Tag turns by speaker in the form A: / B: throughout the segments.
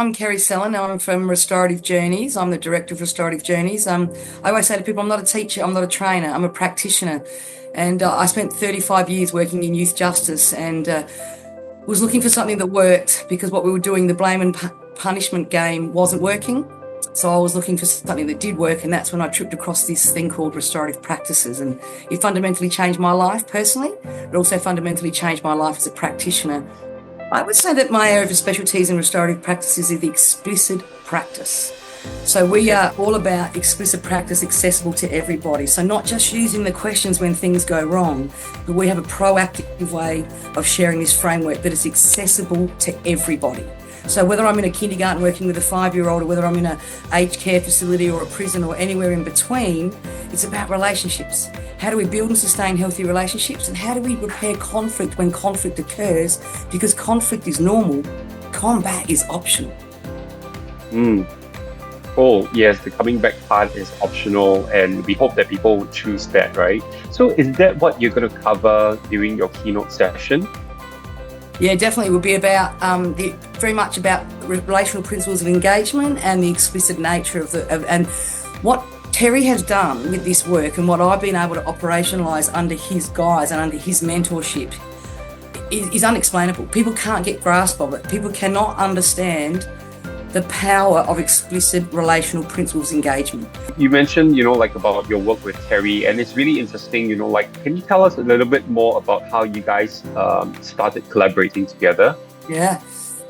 A: I'm Kerrie Sellen. I'm from Restorative Journeys. I'm the director of Restorative Journeys. I always say to people, I'm not a teacher, I'm not a trainer, I'm a practitioner. And I spent 35 years working in youth justice and was looking for something that worked because what we were doing, the blame and punishment game, wasn't working. So I was looking for something that did work, and that's when I tripped across this thing called restorative practices. And it fundamentally changed my life personally, but also fundamentally changed my life as a practitioner. I would say that my area of specialties in restorative practices is the explicit practice. So we are all about explicit practice accessible to everybody. So not just using the questions when things go wrong, but we have a proactive way of sharing this framework that is accessible to everybody. So whether I'm in a kindergarten working with a 5-year-old or whether I'm in an aged care facility or a prison or anywhere in between, it's about relationships. How do we build and sustain healthy relationships, and how do we repair conflict when conflict occurs? Because conflict is normal, combat is optional.
B: Oh, yes, the coming back part is optional, and we hope that people would choose that, right? So is that what you're going to cover during your keynote session?
A: Yeah, definitely. It will be about very much about relational principles of engagement and the explicit nature and what Terry has done with this work, and what I've been able to operationalise under his guise and under his mentorship is unexplainable. People can't get grasp of it. People cannot understand the power of explicit relational principles engagement.
B: You mentioned, about your work with Terry, and it's really interesting, can you tell us a little bit more about how you guys started collaborating together?
A: Yeah.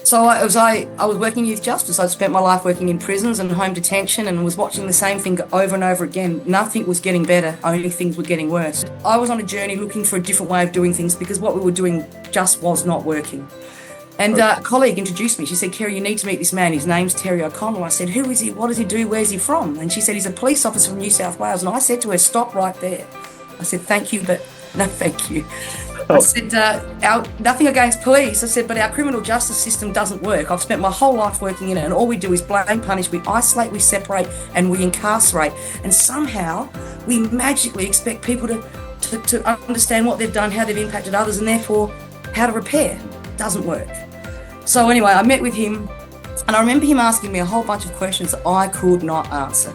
A: So I was working youth justice. I'd spent my life working in prisons and home detention and was watching the same thing over and over again. Nothing was getting better, only things were getting worse. I was on a journey looking for a different way of doing things because what we were doing just was not working. And a colleague introduced me. She said, "Kerrie, you need to meet this man. His name's Terry O'Connell." I said, "Who is he? What does he do? Where's he from?" And she said, "He's a police officer from New South Wales." And I said to her, "Stop right there." I said, "Thank you, but no thank you." I said, nothing against police. I said, but our criminal justice system doesn't work. I've spent my whole life working in it, and all we do is blame, punish, we isolate, we separate, and we incarcerate. And somehow we magically expect people to understand what they've done, how they've impacted others, and therefore how to repair. It doesn't work. So anyway, I met with him, and I remember him asking me a whole bunch of questions that I could not answer.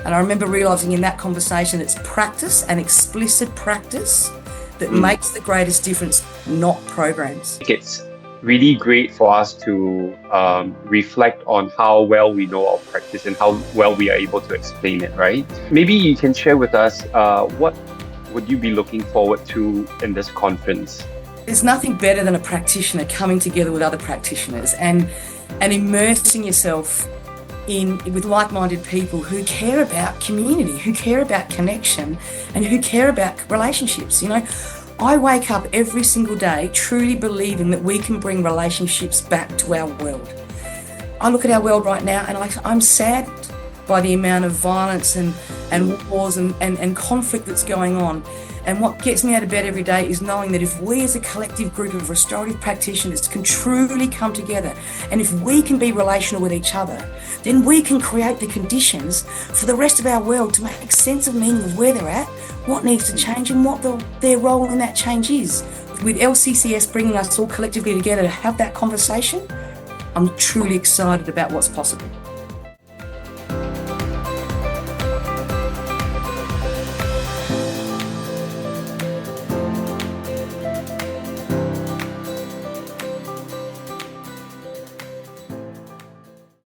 A: And I remember realising in that conversation it's practice and explicit practice that makes the greatest difference, not programs.
B: It's really great for us to reflect on how well we know our practice and how well we are able to explain it, right? Maybe you can share with us what would you be looking forward to in this conference?
A: There's nothing better than a practitioner coming together with other practitioners and immersing yourself with like-minded people who care about community, who care about connection, and who care about relationships. I wake up every single day truly believing that we can bring relationships back to our world. I look at our world right now and I'm saddened by the amount of violence and wars and conflict that's going on. And what gets me out of bed every day is knowing that if we as a collective group of restorative practitioners can truly come together, and if we can be relational with each other, then we can create the conditions for the rest of our world to make sense of meaning of where they're at, what needs to change, and what their role in that change is. With LCCS bringing us all collectively together to have that conversation, I'm truly excited about what's possible.